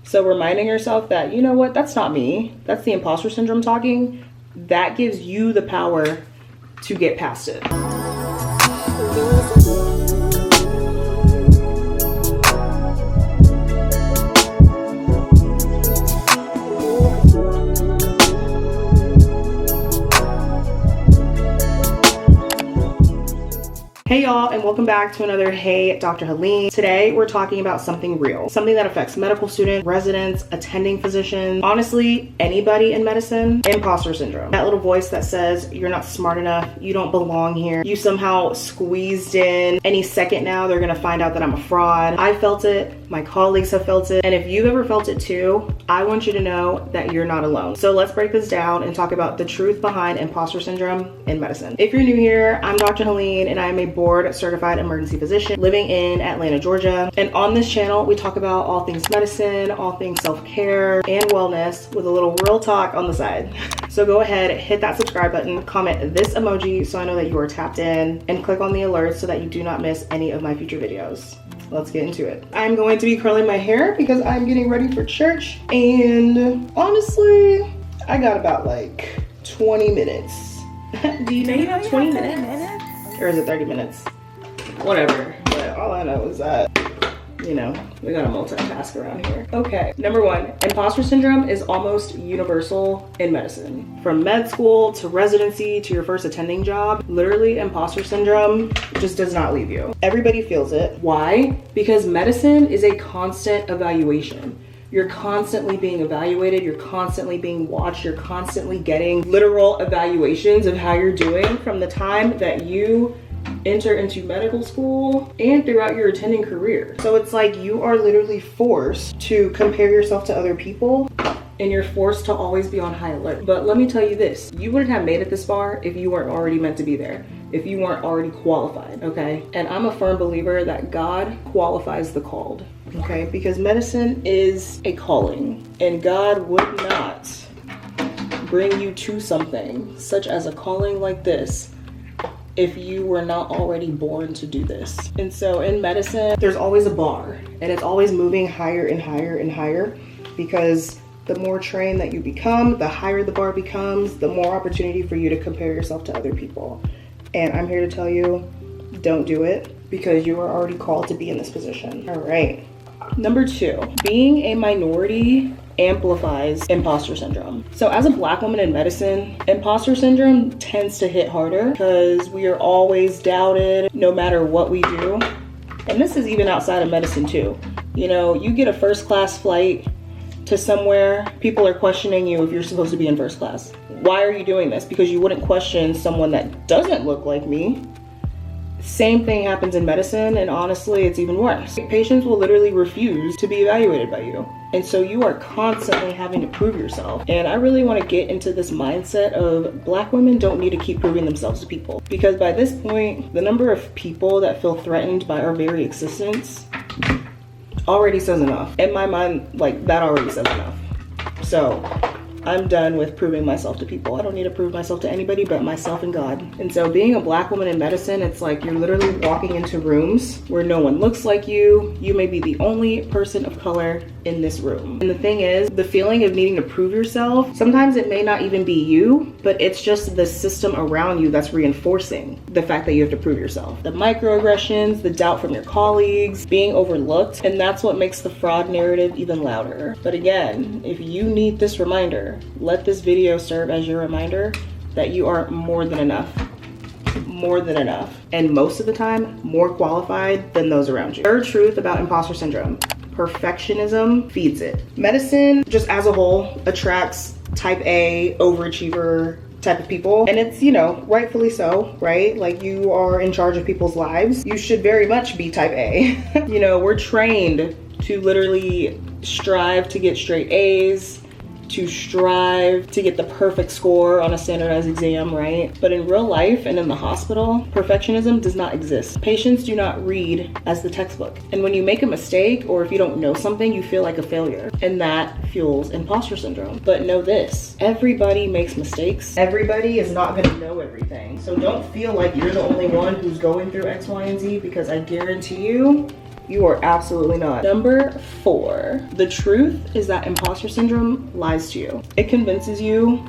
So reminding yourself that, you know what, that's not me. That's the imposter syndrome talking. That gives you the power to get past it. Hey y'all, and welcome back to another Hey Dr. Helene. Today we're talking about something real, something that affects medical students, residents, attending physicians, honestly anybody in medicine. Imposter syndrome. That little voice that says you're not smart enough, you don't belong here, you somehow squeezed in. Any second now they're gonna find out that I'm a fraud. I felt it, my colleagues have felt it, and if you've ever felt it too, I want you to know that you're not alone. So let's break this down and talk about the truth behind imposter syndrome in medicine. If you're new here, I'm Dr. Helene and I am a board certified emergency physician living in Atlanta, Georgia. And on this channel, we talk about all things medicine, all things self-care and wellness with a little real talk on the side. So go ahead, hit that subscribe button, comment this emoji so I know that you are tapped in, and click on the alerts so that you do not miss any of my future videos. Let's get into it. I'm going to be curling my hair because I'm getting ready for church. And honestly, I got about like 20 minutes. Do you know you have 20 minutes? Or is it 30 minutes? Whatever, but all I know is that, you know, we gotta multitask around here. Okay, number one, imposter syndrome is almost universal in medicine. From med school to residency to your first attending job, literally imposter syndrome just does not leave you. Everybody feels it. Why? Because medicine is a constant evaluation. You're constantly being evaluated, you're constantly being watched, you're constantly getting literal evaluations of how you're doing from the time that you enter into medical school and throughout your attending career. So it's like you are literally forced to compare yourself to other people and you're forced to always be on high alert. But let me tell you this, you wouldn't have made it this far if you weren't already meant to be there, if you weren't already qualified, okay? And I'm a firm believer that God qualifies the called, okay? Because medicine is a calling and God would not bring you to something such as a calling like this if you were not already born to do this. And so in medicine, there's always a bar and it's always moving higher and higher and higher, because the more trained that you become, the higher the bar becomes, the more opportunity for you to compare yourself to other people. And I'm here to tell you, don't do it, because you are already called to be in this position. All right. Number two, being a minority amplifies imposter syndrome. So as a Black woman in medicine, imposter syndrome tends to hit harder because we are always doubted no matter what we do. And this is even outside of medicine too. You know, you get a first class flight to somewhere, people are questioning you if you're supposed to be in first class. Why are you doing this? Because you wouldn't question someone that doesn't look like me. Same thing happens in medicine, and honestly, it's even worse. Patients will literally refuse to be evaluated by you. And so you are constantly having to prove yourself. And I really want to get into this mindset of Black women don't need to keep proving themselves to people. Because by this point, the number of people that feel threatened by our very existence already says enough. In my mind, like, that already says enough. So I'm done with proving myself to people. I don't need to prove myself to anybody but myself and God. And so being a Black woman in medicine, it's like you're literally walking into rooms where no one looks like you. You may be the only person of color in this room. And the thing is, the feeling of needing to prove yourself, sometimes it may not even be you, but it's just the system around you that's reinforcing the fact that you have to prove yourself. The microaggressions, the doubt from your colleagues, being overlooked, and that's what makes the fraud narrative even louder. But again, if you need this reminder, let this video serve as your reminder that you are more than enough. More than enough. And most of the time, more qualified than those around you. Third truth about imposter syndrome: perfectionism feeds it. Medicine, just as a whole, attracts type A, overachiever type of people. And it's, you know, rightfully so, right? Like, you are in charge of people's lives. You should very much be type A. You know, we're trained to literally strive to get straight A's, to strive to get the perfect score on a standardized exam, right? But in real life and in the hospital, perfectionism does not exist. Patients do not read as the textbook. And when you make a mistake, or if you don't know something, you feel like a failure. And that fuels imposter syndrome. But know this, everybody makes mistakes. Everybody is not gonna know everything. So don't feel like you're the only one who's going through X, Y, and Z, because I guarantee you, You are absolutely not. Number 4, the truth is that imposter syndrome lies to you. It convinces you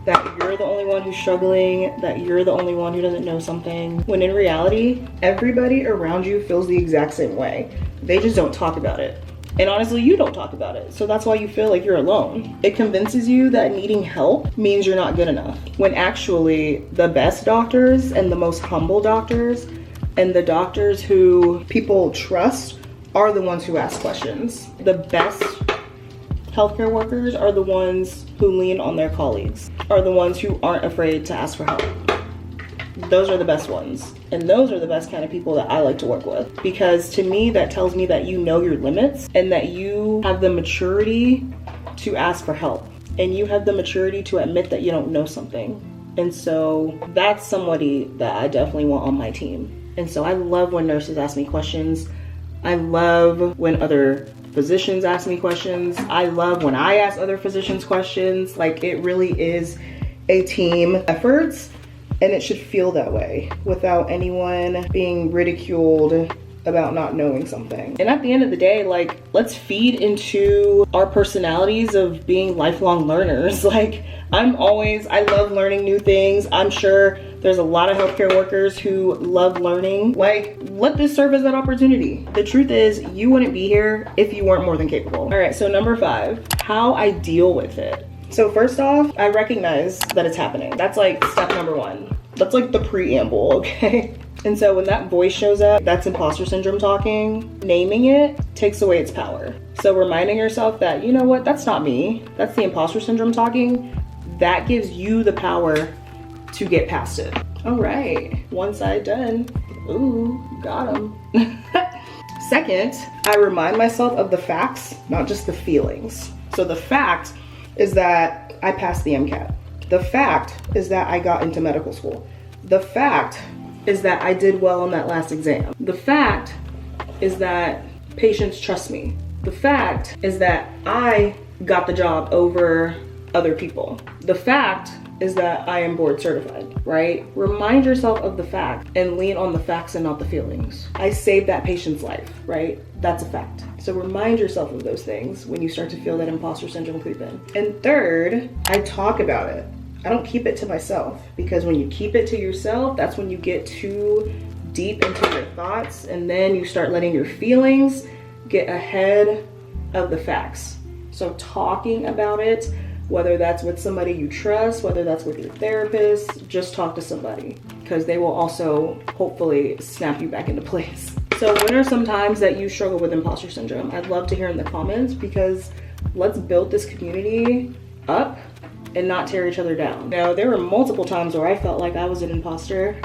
that you're the only one who's struggling, that you're the only one who doesn't know something, when in reality, everybody around you feels the exact same way. They just don't talk about it. And honestly, you don't talk about it. So that's why you feel like you're alone. It convinces you that needing help means you're not good enough. When actually, the best doctors and the most humble doctors and the doctors who people trust are the ones who ask questions. The best healthcare workers are the ones who lean on their colleagues, are the ones who aren't afraid to ask for help. Those are the best ones. And those are the best kind of people that I like to work with. Because to me, that tells me that you know your limits and that you have the maturity to ask for help. And you have the maturity to admit that you don't know something. And so that's somebody that I definitely want on my team. And so I love when nurses ask me questions. I love when other physicians ask me questions. I love when I ask other physicians questions. Like, it really is a team effort. And it should feel that way without anyone being ridiculed about not knowing something. And at the end of the day, like, let's feed into our personalities of being lifelong learners. Like, I love learning new things. I'm sure there's a lot of healthcare workers who love learning. Like, let this serve as that opportunity. The truth is, you wouldn't be here if you weren't more than capable. All right, so number 5, how I deal with it. So first off, I recognize that it's happening. That's like step number 1. That's like the preamble, okay? And so when that voice shows up, that's imposter syndrome talking. Naming it takes away its power. So reminding yourself that, you know what, that's not me. That's the imposter syndrome talking. That gives you the power to get past it. All right, one side done. Ooh, got him. Second, I remind myself of the facts, not just the feelings. So the fact is that I passed the MCAT. The fact is that I got into medical school. The fact is that I did well on that last exam. The fact is that patients trust me. The fact is that I got the job over other people. The fact is that I am board certified, right? Remind yourself of the fact and lean on the facts and not the feelings. I saved that patient's life, right? That's a fact. So remind yourself of those things when you start to feel that imposter syndrome creep in. And third, I talk about it. I don't keep it to myself, because when you keep it to yourself, that's when you get too deep into your thoughts, and then you start letting your feelings get ahead of the facts. So talking about it, whether that's with somebody you trust, whether that's with your therapist, just talk to somebody, because they will also hopefully snap you back into place. So when are some times that you struggle with imposter syndrome? I'd love to hear in the comments, because let's build this community up and not tear each other down. Now, there were multiple times where I felt like I was an imposter.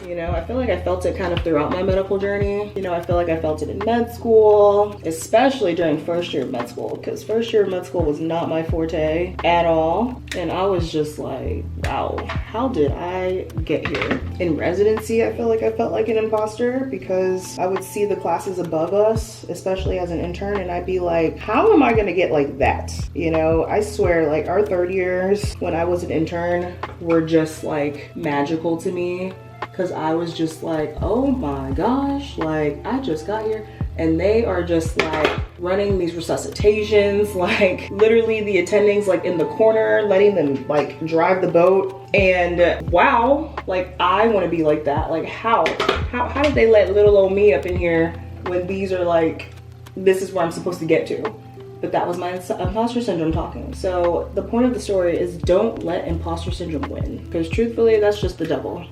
You know, I feel like I felt it kind of throughout my medical journey. You know, I feel like I felt it in med school, especially during first year of med school, because first year of med school was not my forte at all. And I was just like, wow, how did I get here? In residency, I felt like an imposter, because I would see the classes above us, especially as an intern, and I'd be like, how am I gonna get like that? You know, I swear, like, our third years when I was an intern were just like magical to me. Because I was just like, oh my gosh, like, I just got here. And they are just like running these resuscitations, like literally the attendings like in the corner, letting them like drive the boat. And wow, like, I want to be like that. Like, how did they let little old me up in here when these are like, this is where I'm supposed to get to? But that was my imposter syndrome talking. So the point of the story is, don't let imposter syndrome win, because truthfully, that's just the devil.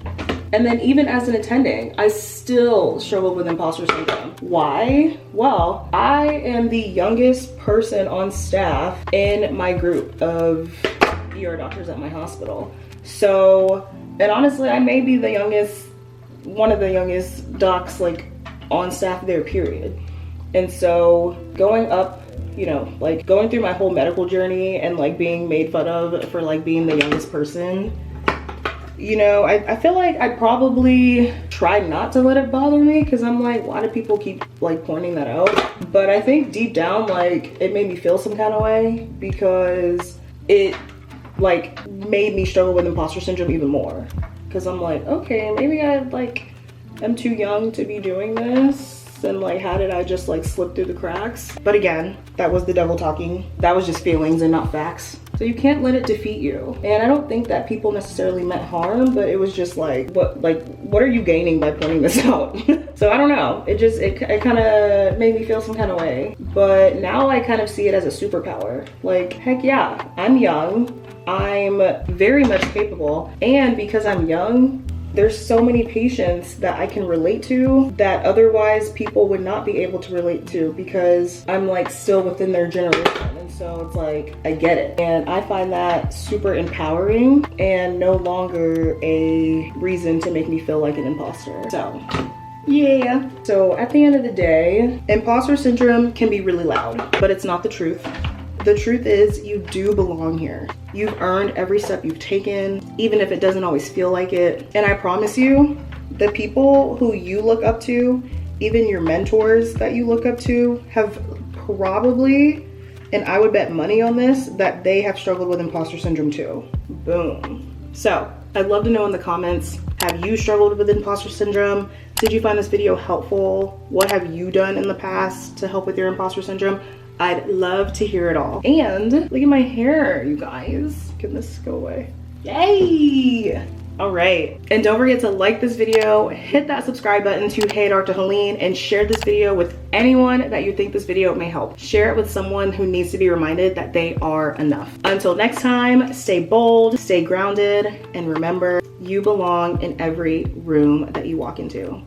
And then even as an attending, I still struggle with imposter syndrome. Why? Well, I am the youngest person on staff in my group of ER doctors at my hospital. So, and honestly, I may be the youngest, one of the youngest docs like on staff there, period. And so going up, you know, like going through my whole medical journey and like being made fun of for like being the youngest person, you know, I feel like I probably tried not to let it bother me, because I'm like, why do people keep like pointing that out? But I think deep down, like, it made me feel some kind of way, because it like made me struggle with imposter syndrome even more. Because I'm like, okay, maybe I like am too young to be doing this, and like how did I just like slip through the cracks? But again, that was the devil talking. That was just feelings and not facts. So you can't let it defeat you. And I don't think that people necessarily meant harm, but it was just like, what are you gaining by pointing this out? So I don't know. It kind of made me feel some kind of way. But now I kind of see it as a superpower. Like, heck yeah, I'm young. I'm very much capable. And because I'm young, there's so many patients that I can relate to that otherwise people would not be able to relate to, because I'm like still within their generation. And so it's like, I get it. And I find that super empowering and no longer a reason to make me feel like an imposter. So yeah. So at the end of the day, imposter syndrome can be really loud, but it's not the truth. The truth is you do belong here. You've earned every step you've taken, even if it doesn't always feel like it. And I promise you, the people who you look up to, even your mentors that you look up to, have probably, and I would bet money on this, that they have struggled with imposter syndrome too. Boom. So I'd love to know in the comments, have you struggled with imposter syndrome? Did you find this video helpful? What have you done in the past to help with your imposter syndrome? I'd love to hear it all. And look at my hair, you guys. Can this go away? Yay! All right. And don't forget to like this video, hit that subscribe button to Hey Dr. Helene, and share this video with anyone that you think this video may help. Share it with someone who needs to be reminded that they are enough. Until next time, stay bold, stay grounded, and remember, you belong in every room that you walk into.